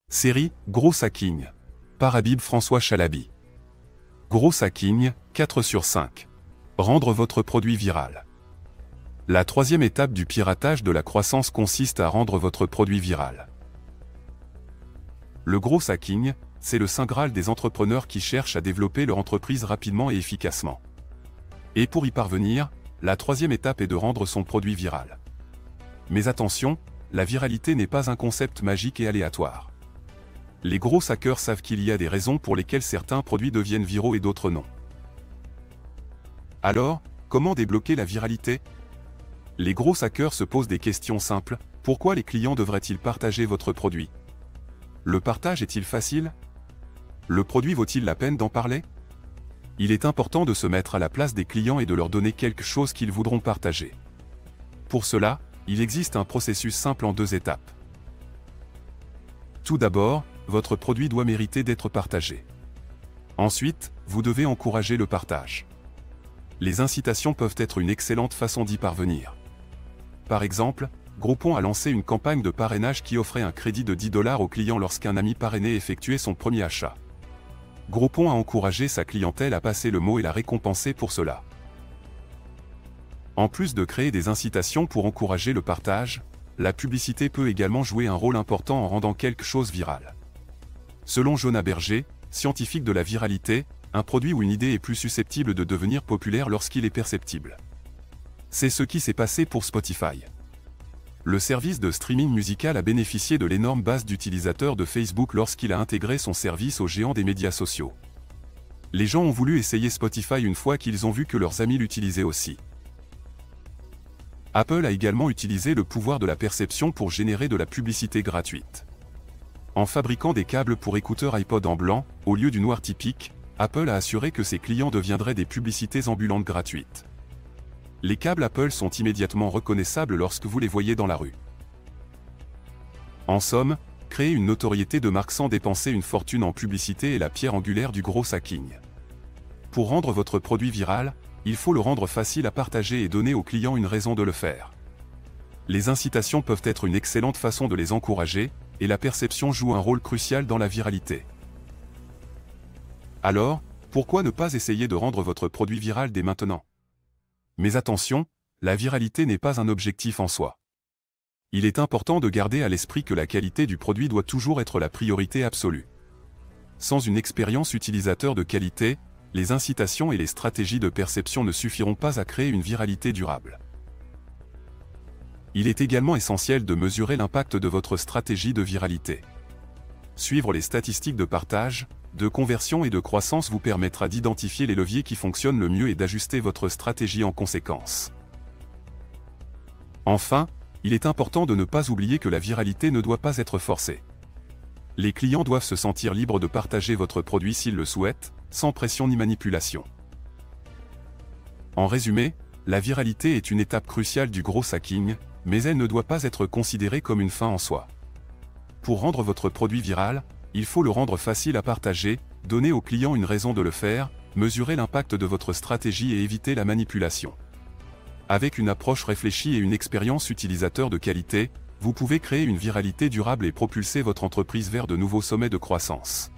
Série Gros hacking par Habib François Chalabi. Gros hacking, 4 sur 5. Rendre votre produit viral. La troisième étape du piratage de la croissance consiste à rendre votre produit viral. Le gros hacking, c'est le saint graal des entrepreneurs qui cherchent à développer leur entreprise rapidement et efficacement. Et pour y parvenir, la troisième étape est de rendre son produit viral. Mais attention, la viralité n'est pas un concept magique et aléatoire. Les gros hackers savent qu'il y a des raisons pour lesquelles certains produits deviennent viraux et d'autres non. Alors, comment débloquer la viralité? Les gros hackers se posent des questions simples. Pourquoi les clients devraient-ils partager votre produit? Le partage est-il facile? Le produit vaut-il la peine d'en parler? Il est important de se mettre à la place des clients et de leur donner quelque chose qu'ils voudront partager. Pour cela, il existe un processus simple en 2 étapes. Tout d'abord, votre produit doit mériter d'être partagé. Ensuite, vous devez encourager le partage. Les incitations peuvent être une excellente façon d'y parvenir. Par exemple, Groupon a lancé une campagne de parrainage qui offrait un crédit de 10 $ aux clients lorsqu'un ami parrainé effectuait son premier achat. Groupon a encouragé sa clientèle à passer le mot et l'a récompensé pour cela. En plus de créer des incitations pour encourager le partage, la publicité peut également jouer un rôle important en rendant quelque chose viral. Selon Jonah Berger, scientifique de la viralité, un produit ou une idée est plus susceptible de devenir populaire lorsqu'il est perceptible. C'est ce qui s'est passé pour Spotify. Le service de streaming musical a bénéficié de l'énorme base d'utilisateurs de Facebook lorsqu'il a intégré son service aux géants des médias sociaux. Les gens ont voulu essayer Spotify une fois qu'ils ont vu que leurs amis l'utilisaient aussi. Apple a également utilisé le pouvoir de la perception pour générer de la publicité gratuite. En fabriquant des câbles pour écouteurs iPod en blanc, au lieu du noir typique, Apple a assuré que ses clients deviendraient des publicités ambulantes gratuites. Les câbles Apple sont immédiatement reconnaissables lorsque vous les voyez dans la rue. En somme, créer une notoriété de marque sans dépenser une fortune en publicité est la pierre angulaire du gros hacking. Pour rendre votre produit viral, il faut le rendre facile à partager et donner aux clients une raison de le faire. Les incitations peuvent être une excellente façon de les encourager, et la perception joue un rôle crucial dans la viralité. Alors, pourquoi ne pas essayer de rendre votre produit viral dès maintenant? Mais attention, la viralité n'est pas un objectif en soi. Il est important de garder à l'esprit que la qualité du produit doit toujours être la priorité absolue. Sans une expérience utilisateur de qualité, les incitations et les stratégies de perception ne suffiront pas à créer une viralité durable. Il est également essentiel de mesurer l'impact de votre stratégie de viralité. Suivre les statistiques de partage, de conversion et de croissance vous permettra d'identifier les leviers qui fonctionnent le mieux et d'ajuster votre stratégie en conséquence. Enfin, il est important de ne pas oublier que la viralité ne doit pas être forcée. Les clients doivent se sentir libres de partager votre produit s'ils le souhaitent, sans pression ni manipulation. En résumé, la viralité est une étape cruciale du gros hacking, mais elle ne doit pas être considérée comme une fin en soi. Pour rendre votre produit viral, il faut le rendre facile à partager, donner aux clients une raison de le faire, mesurer l'impact de votre stratégie et éviter la manipulation. Avec une approche réfléchie et une expérience utilisateur de qualité, vous pouvez créer une viralité durable et propulser votre entreprise vers de nouveaux sommets de croissance.